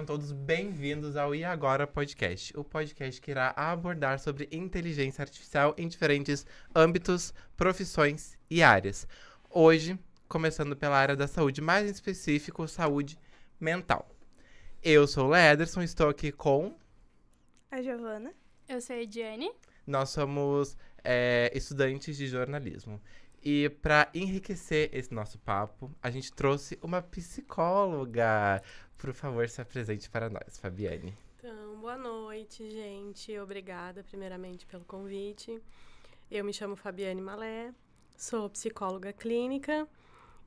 todos bem-vindos ao E Agora Podcast, o podcast que irá abordar sobre inteligência artificial em diferentes âmbitos, profissões e áreas. Hoje, começando pela área da saúde, mais em específico, saúde mental. Eu sou o Lederson, estou aqui com... A Giovana. Eu sou a Ediane. Nós somos estudantes de jornalismo. E para enriquecer esse nosso papo, a gente trouxe uma psicóloga. Por favor, se apresente para nós, Fabiane. Então, boa noite, gente. Obrigada, primeiramente, pelo convite. Eu me chamo Fabiane Malé, sou psicóloga clínica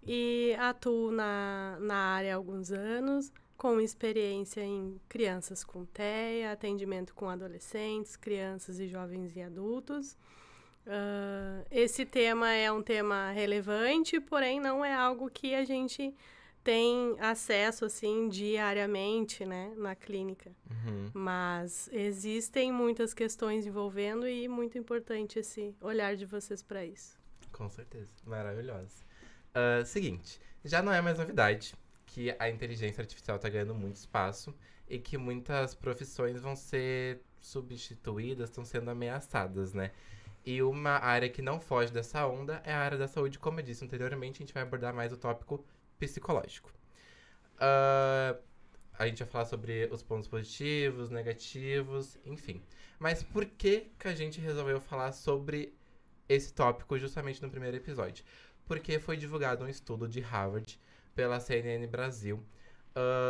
e atuo na área há alguns anos, com experiência em crianças com TEA, atendimento com adolescentes, crianças e jovens e adultos. Esse tema é um tema relevante, porém não é algo que a gente tem acesso, assim, diariamente, né, na clínica. Mas existem muitas questões envolvendo e muito importante esse olhar de vocês para isso. Com certeza. Maravilhosa. Seguinte, já não é mais novidade que a inteligência artificial está ganhando muito espaço e que muitas profissões vão ser substituídas, estão sendo ameaçadas, né? E uma área que não foge dessa onda é a área da saúde. Como eu disse anteriormente, a gente vai abordar mais o tópico psicológico. A gente vai falar sobre os pontos positivos, negativos, enfim. Mas por que a gente resolveu falar sobre esse tópico justamente no primeiro episódio? Porque foi divulgado um estudo de Harvard pela CNN Brasil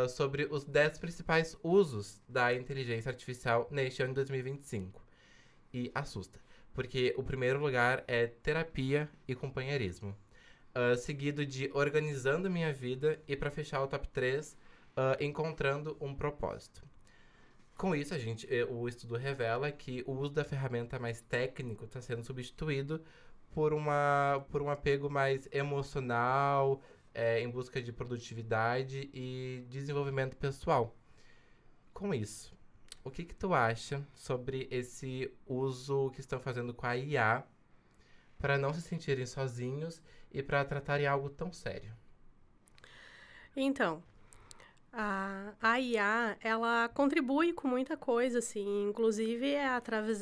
sobre os 10 principais usos da inteligência artificial neste ano de 2025. E assusta. Porque o primeiro lugar é terapia e companheirismo. Seguido de organizando minha vida e, para fechar o top 3, encontrando um propósito. Com isso, o estudo revela que o uso da ferramenta mais técnico está sendo substituído por um apego mais emocional, em busca de produtividade e desenvolvimento pessoal. Com isso, o que tu acha sobre esse uso que estão fazendo com a IA para não se sentirem sozinhos e para tratarem algo tão sério? Então, a IA, ela contribui com muita coisa, assim, inclusive é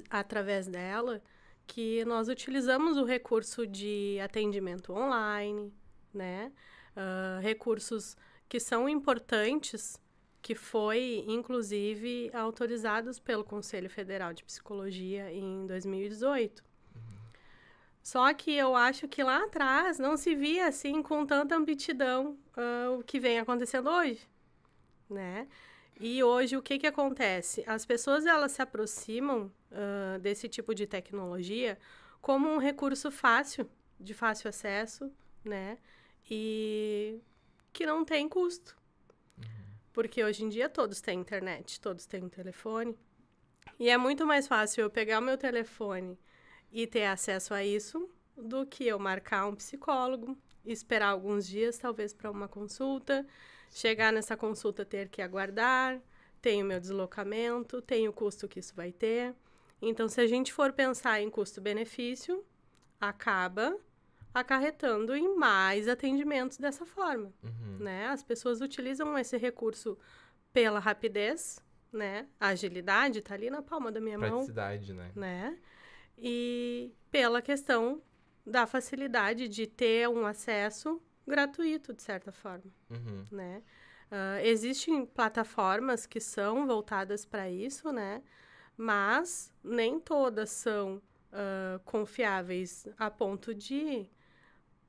através dela que nós utilizamos o recurso de atendimento online, né? Recursos que são importantes, que foi, inclusive, autorizados pelo Conselho Federal de Psicologia em 2018. Só que eu acho que lá atrás não se via, assim, com tanta amplidão o que vem acontecendo hoje, né? E hoje, o que acontece? As pessoas, elas se aproximam desse tipo de tecnologia como um recurso fácil, de fácil acesso, né? E que não tem custo. Porque hoje em dia todos têm internet, todos têm um telefone. E é muito mais fácil eu pegar o meu telefone e ter acesso a isso do que eu marcar um psicólogo, esperar alguns dias, talvez, para uma consulta, chegar nessa consulta, ter que aguardar, tem o meu deslocamento, tem o custo que isso vai ter. Então, se a gente for pensar em custo-benefício, acaba acarretando em mais atendimentos dessa forma, né? As pessoas utilizam esse recurso pela rapidez, né? A agilidade está ali na palma da minha mão. Praticidade, né? E pela questão da facilidade de ter um acesso gratuito, de certa forma, né? Existem plataformas que são voltadas para isso, né? Mas nem todas são confiáveis a ponto de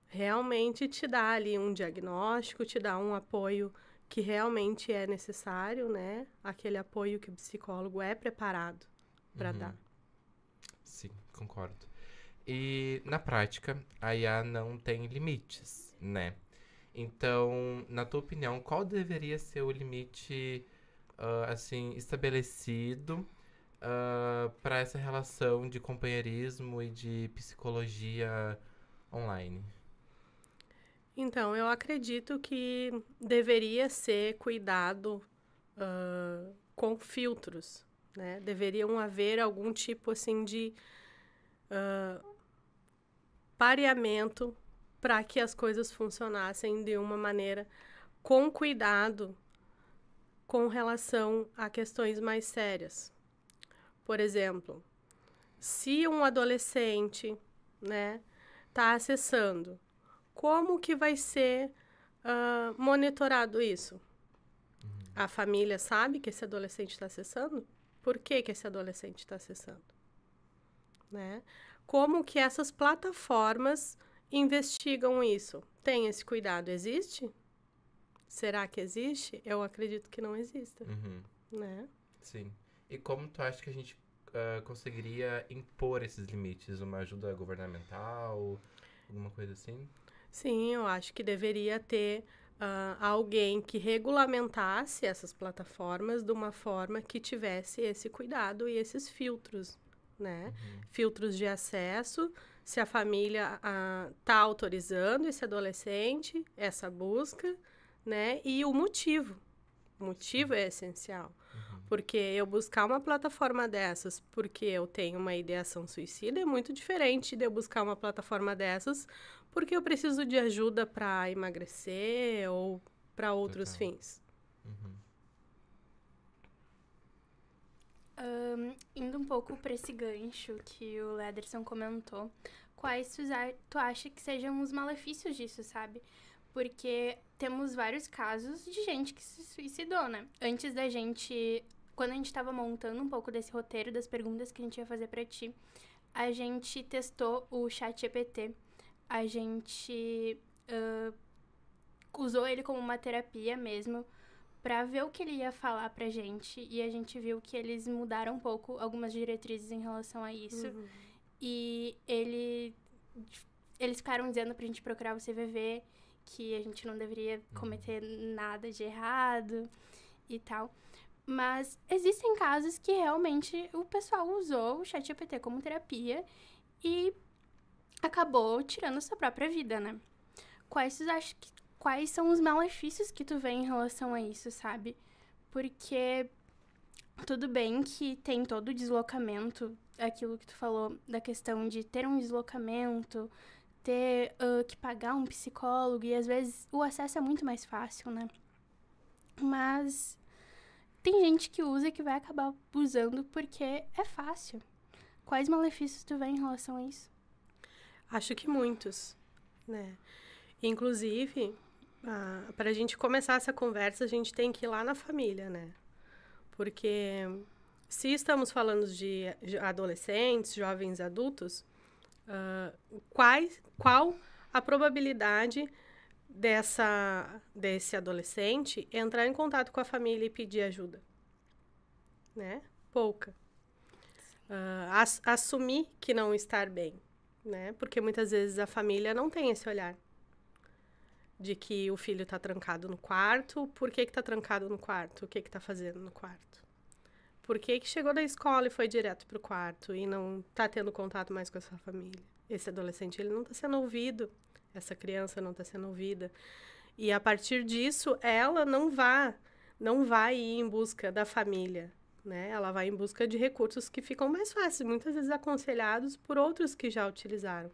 realmente te dar ali um diagnóstico, te dar um apoio que realmente é necessário, né? Aquele apoio que o psicólogo é preparado para dar. Sim, concordo. E, na prática, a IA não tem limites, né? Então, na tua opinião, qual deveria ser o limite, assim, estabelecido para essa relação de companheirismo e de psicologia online? Então, eu acredito que deveria ser cuidado com filtros, né? Deveriam haver algum tipo, assim, de pareamento para que as coisas funcionassem de uma maneira com cuidado com relação a questões mais sérias. Por exemplo, se um adolescente, né, está acessando, como que vai ser monitorado isso? A família sabe que esse adolescente está acessando? Por que esse adolescente está acessando? Né? Como que essas plataformas investigam isso? Tem esse cuidado? Existe? Será que existe? Eu acredito que não exista. Né? Sim. E como tu acha que a gente conseguiria impor esses limites? Uma ajuda governamental? Alguma coisa assim? Sim, eu acho que deveria ter alguém que regulamentasse essas plataformas de uma forma que tivesse esse cuidado e esses filtros, né? Filtros de acesso, se a família está autorizando esse adolescente, essa busca, né? E o motivo. O motivo é essencial. Porque eu buscar uma plataforma dessas porque eu tenho uma ideação suicida é muito diferente de eu buscar uma plataforma dessas porque eu preciso de ajuda para emagrecer ou para outros fins. Indo um pouco para esse gancho que o Lederson comentou, quais tu acha que sejam os malefícios disso, sabe? Porque temos vários casos de gente que se suicidou, né? Antes da gente... Quando a gente estava montando um pouco desse roteiro, das perguntas que a gente ia fazer para ti, a gente testou o ChatGPT. A gente usou ele como uma terapia mesmo, para ver o que ele ia falar pra gente. E a gente viu que eles mudaram um pouco algumas diretrizes em relação a isso. E eles ficaram dizendo pra gente procurar o CVV, que a gente não deveria cometer nada de errado e tal. Mas existem casos que realmente o pessoal usou o ChatGPT como terapia e acabou tirando sua própria vida, né? Quais são os malefícios que tu vê em relação a isso, sabe? Porque tudo bem que tem todo o deslocamento, aquilo que tu falou da questão de ter um deslocamento, ter que pagar um psicólogo, e às vezes o acesso é muito mais fácil, né? Mas tem gente que usa e que vai acabar usando porque é fácil. Quais malefícios tu vê em relação a isso? Acho que muitos, né? Inclusive, para a gente começar essa conversa, a gente tem que ir lá na família, né? Porque se estamos falando de adolescentes, jovens adultos, qual a probabilidade desse adolescente entrar em contato com a família e pedir ajuda? Né? Pouca. Assumir que não está bem, né? Porque muitas vezes a família não tem esse olhar de que o filho está trancado no quarto. Por que está trancado no quarto? O que está fazendo no quarto? Por que chegou da escola e foi direto para o quarto e não está tendo contato mais com a sua família? Esse adolescente, ele não está sendo ouvido. Essa criança não está sendo ouvida. E, a partir disso, ela não vai ir em busca da família, né? Ela vai em busca de recursos que ficam mais fáceis, muitas vezes aconselhados por outros que já utilizaram.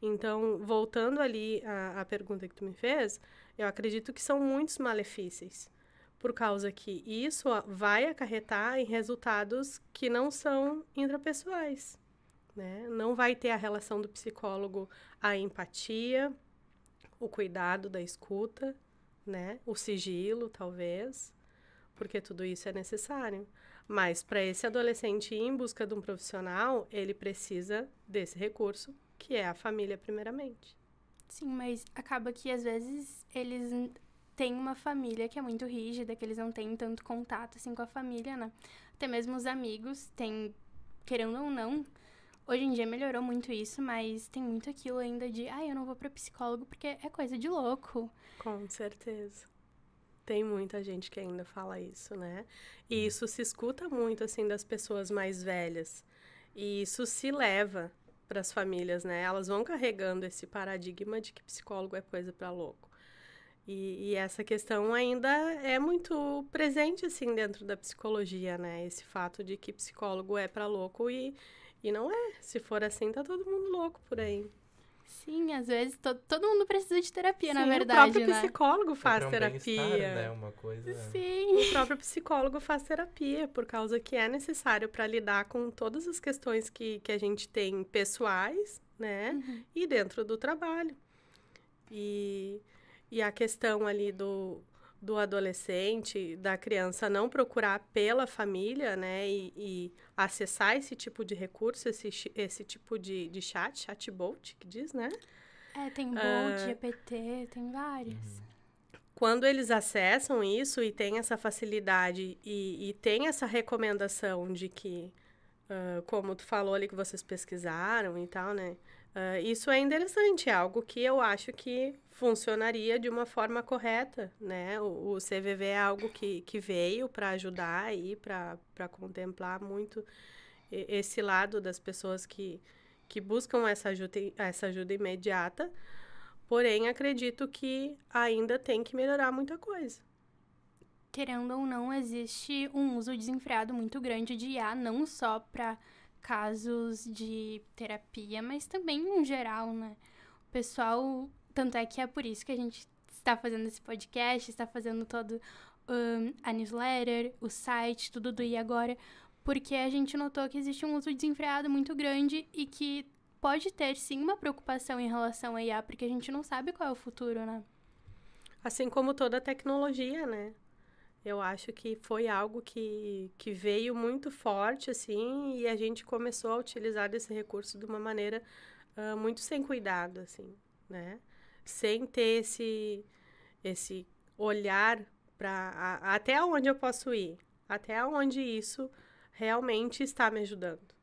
Então, voltando ali à pergunta que tu me fez, eu acredito que são muitos malefícios, por causa que isso vai acarretar em resultados que não são intrapessoais, né? Não vai ter a relação do psicólogo, a empatia, o cuidado da escuta, né? O sigilo, talvez, porque tudo isso é necessário. Mas para esse adolescente ir em busca de um profissional, ele precisa desse recurso, que é a família primeiramente. Sim, mas acaba que às vezes eles têm uma família que é muito rígida, que eles não têm tanto contato assim com a família, né? Até mesmo os amigos têm, querendo ou não, hoje em dia melhorou muito isso, mas tem muito aquilo ainda de, eu não vou para psicólogo porque é coisa de louco. Com certeza. Tem muita gente que ainda fala isso, né? E isso se escuta muito, assim, das pessoas mais velhas. E isso se leva para as famílias, né? Elas vão carregando esse paradigma de que psicólogo é coisa para louco. E essa questão ainda é muito presente, assim, dentro da psicologia, né? Esse fato de que psicólogo é para louco e não é. Se for assim, tá todo mundo louco por aí. Sim, às vezes todo mundo precisa de terapia, na Sim, verdade, o próprio né? psicólogo faz pra um terapia. bem-estar, né? Uma coisa... Sim. O próprio psicólogo faz terapia, por causa que é necessário para lidar com todas as questões que a gente tem pessoais, né? E dentro do trabalho. E a questão ali do adolescente, da criança não procurar pela família, né? E acessar esse tipo de recurso, esse tipo de chatbot, que diz, né? Tem Bolt, GPT, tem várias. Quando eles acessam isso e tem essa facilidade e tem essa recomendação de que, como tu falou ali que vocês pesquisaram e tal, né? Isso é interessante, é algo que eu acho que funcionaria de uma forma correta, né? O CVV é algo que veio para ajudar aí, para contemplar muito esse lado das pessoas que buscam essa ajuda imediata. Porém, acredito que ainda tem que melhorar muita coisa. Querendo ou não, existe um uso desenfreado muito grande de IA, não só para casos de terapia, mas também em geral, né? O pessoal, tanto é que é por isso que a gente está fazendo esse podcast, está fazendo todo a newsletter, o site, tudo do IA Agora, porque a gente notou que existe um uso desenfreado muito grande e que pode ter, sim, uma preocupação em relação à IA, porque a gente não sabe qual é o futuro, né? Assim como toda a tecnologia, né? Eu acho que foi algo que veio muito forte, assim, e a gente começou a utilizar desse recurso de uma maneira muito sem cuidado, assim, né? Sem ter esse olhar para até onde eu posso ir, até onde isso realmente está me ajudando.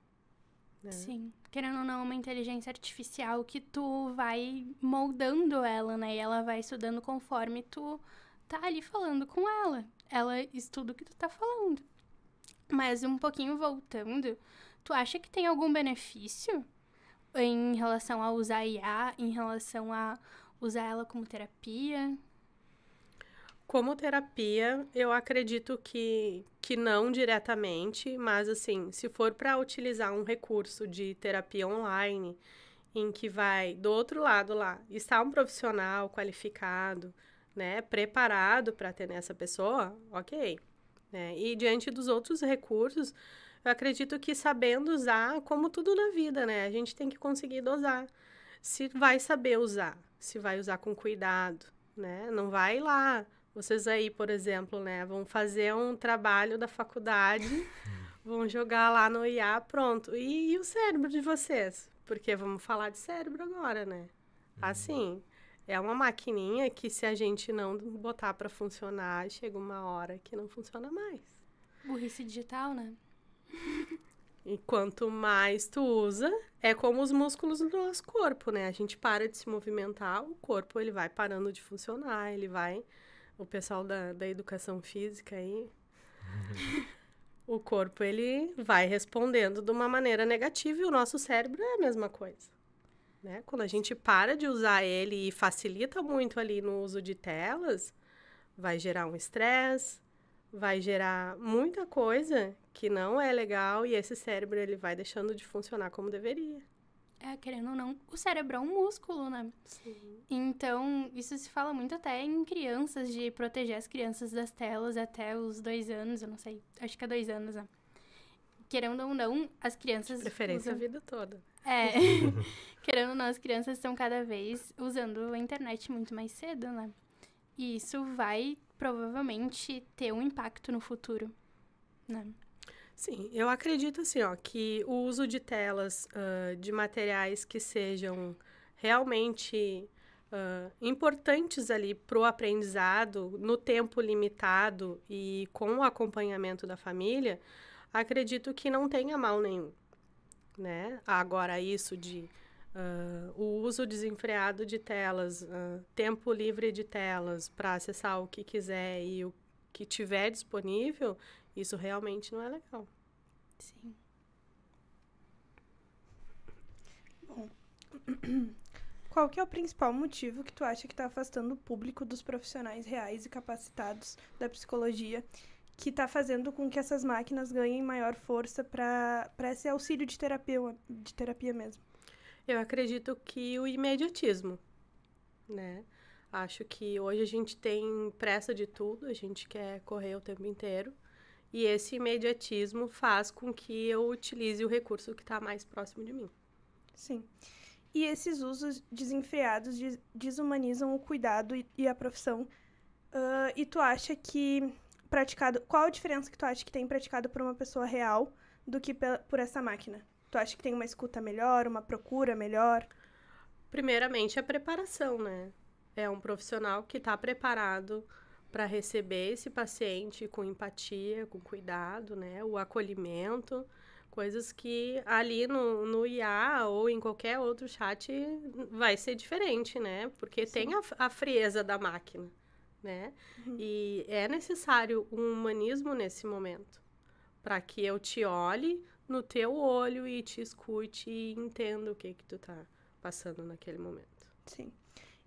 Né? Sim. Querendo ou não, é uma inteligência artificial que tu vai moldando ela, né? E ela vai estudando conforme tu tá ali falando com ela. Ela estuda o que tu tá falando. Mas um pouquinho voltando, tu acha que tem algum benefício em relação a usar IA, em relação a usar ela como terapia? Como terapia, eu acredito que não diretamente, mas assim, se for para utilizar um recurso de terapia online, em que vai, do outro lado lá, está um profissional qualificado, né, preparado para atender essa pessoa, ok. Né? E diante dos outros recursos, eu acredito que sabendo usar, como tudo na vida, né, a gente tem que conseguir dosar. Se vai saber usar, se vai usar com cuidado, né, não vai lá. Vocês aí, por exemplo, né, vão fazer um trabalho da faculdade, vão jogar lá no IA, pronto. E o cérebro de vocês? Porque vamos falar de cérebro agora, né? Assim, é uma maquininha que se a gente não botar para funcionar, chega uma hora que não funciona mais. Burrice digital, né? E quanto mais tu usa, é como os músculos do nosso corpo, né? A gente para de se movimentar, o corpo ele vai parando de funcionar, ele vai... O pessoal da educação física aí, o corpo ele vai respondendo de uma maneira negativa e o nosso cérebro é a mesma coisa. Né? Quando a gente para de usar ele e facilita muito ali no uso de telas, vai gerar um estresse, vai gerar muita coisa que não é legal e esse cérebro ele vai deixando de funcionar como deveria. Querendo ou não, o cérebro é um músculo, né? Sim. Então, isso se fala muito até em crianças, de proteger as crianças das telas até os 2 anos, eu não sei, acho que é 2 anos, né? Querendo ou não, as crianças... De preferência usam... a vida toda. Querendo ou não, as crianças estão cada vez usando a internet muito mais cedo, né? E isso vai, provavelmente, ter um impacto no futuro, né? Sim, eu acredito assim, ó, que o uso de telas, de materiais que sejam realmente importantes ali para o aprendizado, no tempo limitado e com o acompanhamento da família, acredito que não tenha mal nenhum, né? Agora, isso de o uso desenfreado de telas, tempo livre de telas para acessar o que quiser e o que tiver disponível, isso realmente não é legal. Sim. Bom, qual que é o principal motivo que tu acha que está afastando o público dos profissionais reais e capacitados da psicologia, que está fazendo com que essas máquinas ganhem maior força para esse auxílio de terapia mesmo? Eu acredito que o imediatismo, né? Acho que hoje a gente tem pressa de tudo, a gente quer correr o tempo inteiro. E esse imediatismo faz com que eu utilize o recurso que está mais próximo de mim. Sim. E esses usos desenfreados desumanizam o cuidado e a profissão. E tu acha que qual a diferença que tu acha que tem praticado por uma pessoa real do que por essa máquina? Tu acha que tem uma escuta melhor, uma procura melhor? Primeiramente, a preparação, né? É um profissional que está preparado para receber esse paciente com empatia, com cuidado, né? O acolhimento, coisas que ali no IA ou em qualquer outro chat vai ser diferente, né? Porque Sim. tem a frieza da máquina, né? E é necessário um humanismo nesse momento, para que eu te olhe no teu olho e te escute e entenda o que tu tá passando naquele momento. Sim.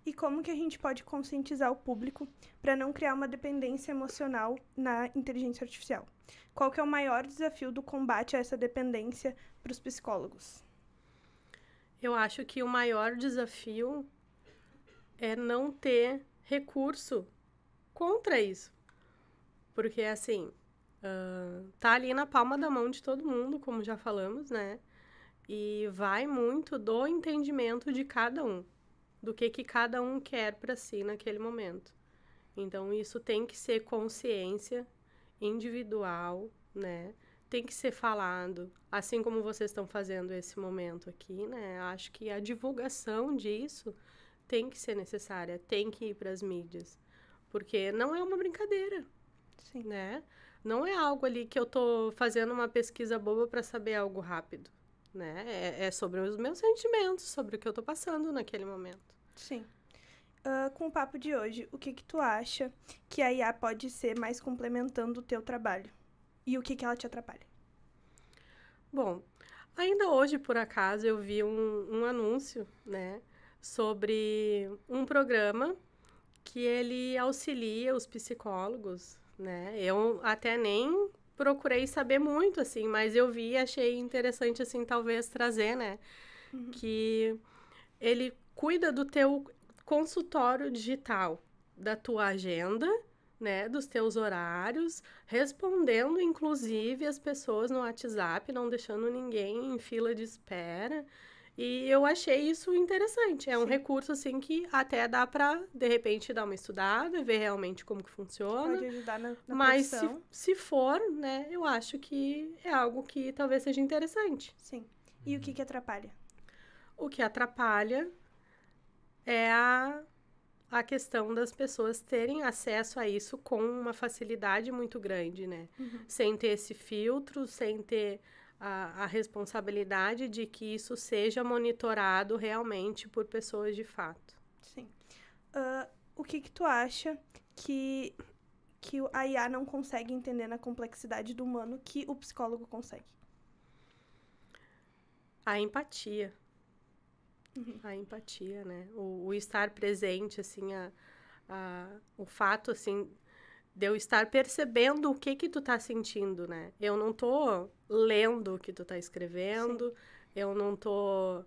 E como que a gente pode conscientizar o público para não criar uma dependência emocional na inteligência artificial? Qual que é o maior desafio do combate a essa dependência para os psicólogos? Eu acho que o maior desafio é não ter recurso contra isso. Porque, assim, tá ali na palma da mão de todo mundo, como já falamos, né? E vai muito do entendimento de cada um, do que cada um quer para si naquele momento. Então, isso tem que ser consciência individual, né? Tem que ser falado, assim como vocês estão fazendo esse momento aqui, né? Acho que a divulgação disso tem que ser necessária, tem que ir para as mídias, porque não é uma brincadeira, Sim. né? Não é algo ali que eu tô fazendo uma pesquisa boba para saber algo rápido, né? É sobre os meus sentimentos, sobre o que eu tô passando naquele momento. Sim. Com o papo de hoje, o que tu acha que a IA pode ser mais complementando o teu trabalho? E o que ela te atrapalha? Bom, ainda hoje, por acaso, eu vi um anúncio, né, sobre um programa que ele auxilia os psicólogos, né? Eu até nem procurei saber muito, assim, mas eu vi e achei interessante, assim, talvez trazer, né? Que ele cuida do teu consultório digital, da tua agenda, né, dos teus horários, respondendo, inclusive, as pessoas no WhatsApp, não deixando ninguém em fila de espera. E eu achei isso interessante. É um recurso, assim, que até dá para, de repente, dar uma estudada, ver realmente como que funciona. Pode ajudar na Mas profissão. se for, né, eu acho que é algo que talvez seja interessante. Sim. E o que atrapalha? O que atrapalha é a questão das pessoas terem acesso a isso com uma facilidade muito grande, né? Sem ter esse filtro, sem ter a responsabilidade de que isso seja monitorado realmente por pessoas de fato. Sim. O que tu acha que a IA não consegue entender na complexidade do humano que o psicólogo consegue? A empatia. A empatia, né? O estar presente, assim, o fato, assim, de eu estar percebendo o que tu tá sentindo, né? Eu não tô lendo o que tu tá escrevendo, sim, eu não tô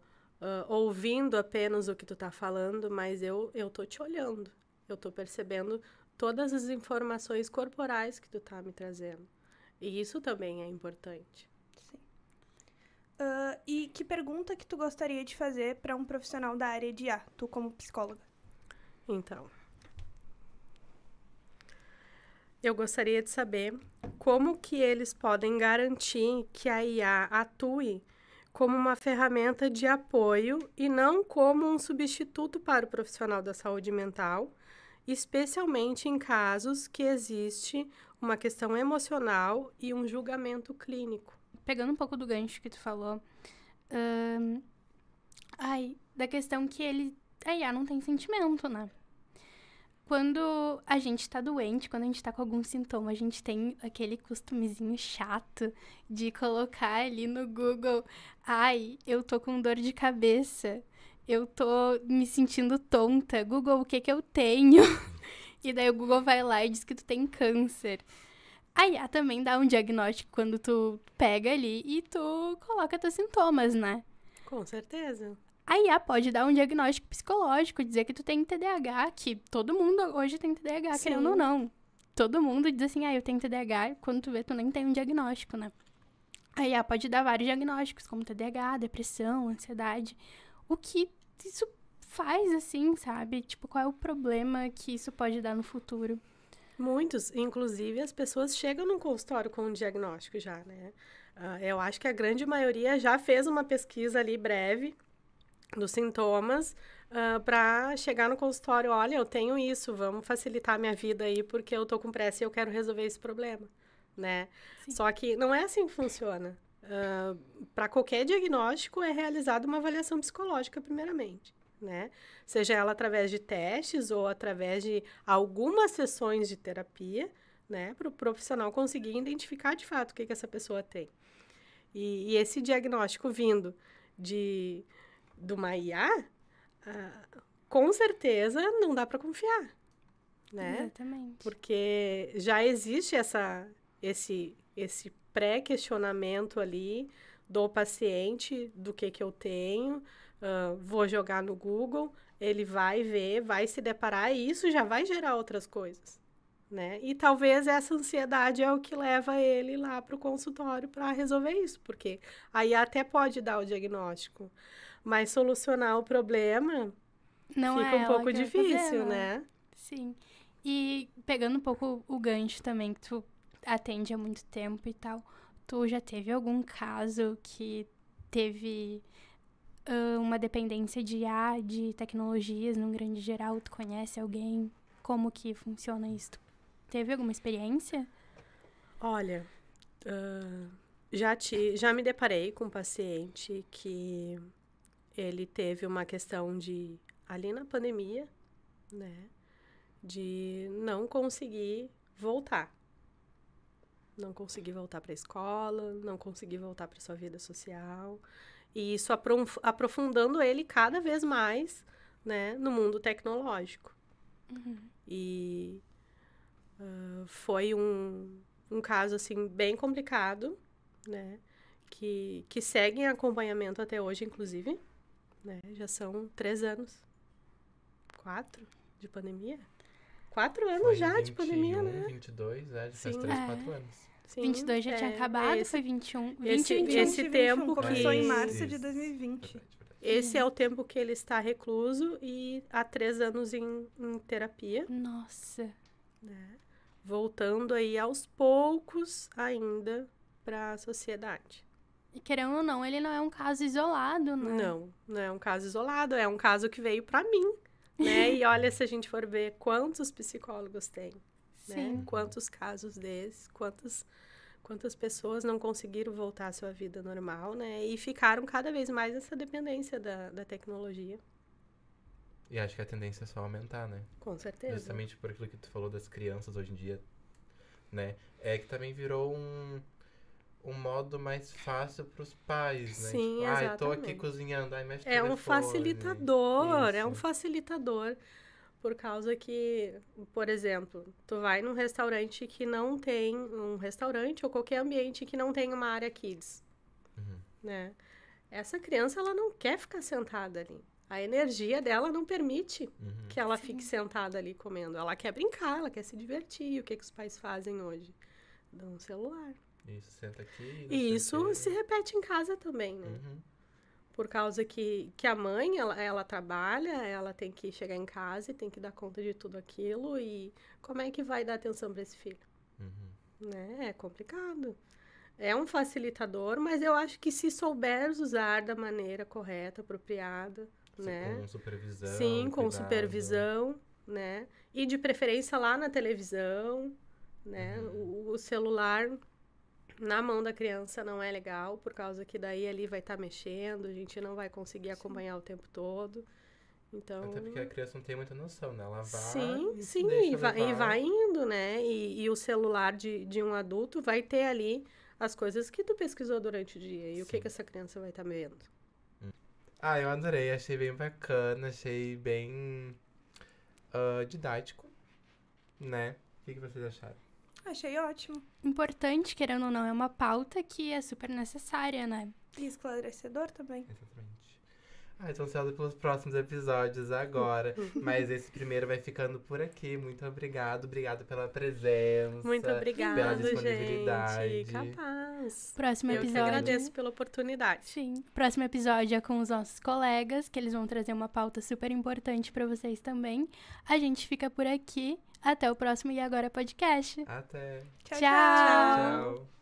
ouvindo apenas o que tu tá falando, mas eu tô te olhando. Eu tô percebendo todas as informações corporais que tu tá me trazendo. E isso também é importante. E que pergunta que tu gostaria de fazer para um profissional da área de IA, tu como psicóloga? Então, eu gostaria de saber como que eles podem garantir que a IA atue como uma ferramenta de apoio e não como um substituto para o profissional da saúde mental, especialmente em casos que existe uma questão emocional e um julgamento clínico. Pegando um pouco do gancho que tu falou, da questão que a IA não tem sentimento, né? Quando a gente tá doente, quando a gente tá com algum sintoma, a gente tem aquele costumezinho chato de colocar ali no Google, eu tô com dor de cabeça, eu tô me sentindo tonta, Google, o que eu tenho? E daí o Google vai lá e diz que tu tem câncer. A IA também dá um diagnóstico quando tu pega ali e tu coloca teus sintomas, né? Com certeza. A IA pode dar um diagnóstico psicológico, dizer que tu tem TDAH, que todo mundo hoje tem TDAH, Sim. querendo ou não. Todo mundo diz assim, eu tenho TDAH, quando tu vê, tu nem tem um diagnóstico, né? A IA pode dar vários diagnósticos, como TDAH, depressão, ansiedade. O que isso faz, assim, sabe? Tipo, qual é o problema que isso pode dar no futuro? Muitos, inclusive as pessoas chegam num consultório com um diagnóstico já, né? Eu acho que a grande maioria já fez uma pesquisa ali breve dos sintomas para chegar no consultório, olha, eu tenho isso, vamos facilitar a minha vida aí porque eu tô com pressa e eu quero resolver esse problema, né? Sim. Só que não é assim que funciona. Para qualquer diagnóstico é realizada uma avaliação psicológica primeiramente, né? Seja ela através de testes ou através de algumas sessões de terapia, né? Para o profissional conseguir identificar de fato o que essa pessoa tem. E esse diagnóstico vindo de uma IA, com certeza não dá para confiar, né? Exatamente. Porque já existe esse pré-questionamento ali do paciente, do que eu tenho, vou jogar no Google, ele vai ver, vai se deparar e isso já vai gerar outras coisas, né? E talvez essa ansiedade é o que leva ele lá para o consultório para resolver isso, porque aí até pode dar o diagnóstico, mas solucionar o problema Não fica é um ela pouco que vai difícil, fazer, né? Sim. E pegando um pouco o gancho também, que tu atende há muito tempo e tal, tu já teve algum caso que teve uma dependência de IA, de tecnologias, num grande geral? Tu conhece alguém? Como que funciona isso? Tu teve alguma experiência? Olha, já me deparei com um paciente que ele teve uma questão de, ali na pandemia, né, de não conseguir voltar. Não conseguir voltar para a escola, não conseguir voltar para sua vida social. E isso aprofundando ele cada vez mais, né, no mundo tecnológico. Uhum. E foi um caso, assim, bem complicado, né? Que segue em acompanhamento até hoje, inclusive. Né? Já são 3 anos. 4 de pandemia? 4 anos Foi já de pandemia, 21, né? 22, já faz Sim. 3, 4 anos. Sim, 22 já tinha acabado, foi 21. 20 e 21. esse tempo começou em que- março de Isso. 2020. Verdade. Esse é o tempo que ele está recluso e há 3 anos em terapia, Nossa. né? Voltando aí aos poucos ainda para a sociedade. E querendo ou não, ele não é um caso isolado, né? Não é um caso isolado, é um caso que veio para mim, né? E olha, se a gente for ver quantos psicólogos tem, né? Sim. Quantos casos desses, quantas pessoas não conseguiram voltar à sua vida normal, né? E ficaram cada vez mais nessa dependência da tecnologia. E acho que a tendência é só aumentar, né? Com certeza. Justamente por aquilo que tu falou das crianças hoje em dia, né? É que também virou um modo mais fácil pros pais, né? Sim, tipo, tô aqui exatamente. cozinhando, mexe no É um telefone. facilitador, é um Isso. facilitador. Por causa que, por exemplo, tu vai num restaurante que não tem, um restaurante ou qualquer ambiente que não tem uma área kids, Uhum. né? Essa criança, ela não quer ficar sentada ali. A energia dela não permite Uhum. que ela fique sentada ali comendo. Ela quer brincar, ela quer se divertir. E o que os pais fazem hoje? Dão um celular. Isso, senta aqui. não E sei o isso quê. se repete em casa também, né? Uhum. Por causa que a mãe, ela trabalha, ela tem que chegar em casa e tem que dar conta de tudo aquilo. E como é que vai dar atenção para esse filho? Uhum. Né? É complicado. É um facilitador, mas eu acho que se souber usar da maneira correta, apropriada, né? Com supervisão. Sim, com cuidado. supervisão, né? E de preferência lá na televisão, né? Uhum. O celular na mão da criança não é legal, por causa que daí ali vai estar mexendo, a gente não vai conseguir acompanhar o tempo todo. Então, Até porque a criança não tem muita noção, né? Ela vai. sim, e se sim, deixa e levar. vai indo, né? E o celular de um adulto vai ter ali as coisas que tu pesquisou durante o dia. E o que Sim. essa criança vai estar vendo? Eu adorei, achei bem bacana, achei bem didático, né? O que vocês acharam? Achei ótimo. Importante, querendo ou não, é uma pauta que é super necessária, né? E esclarecedor também. Exatamente. Ai, tô ansiosa pelos próximos episódios agora. Mas esse primeiro vai ficando por aqui. Muito obrigado. Obrigado pela presença. Muito pela obrigada, disponibilidade. gente. Capaz. Próximo Eu que episódio. agradeço pela oportunidade. Sim. Próximo episódio é com os nossos colegas, que eles vão trazer uma pauta super importante pra vocês também. A gente fica por aqui. Até o próximo E Agora Podcast. Até. Tchau, Tchau. Tchau.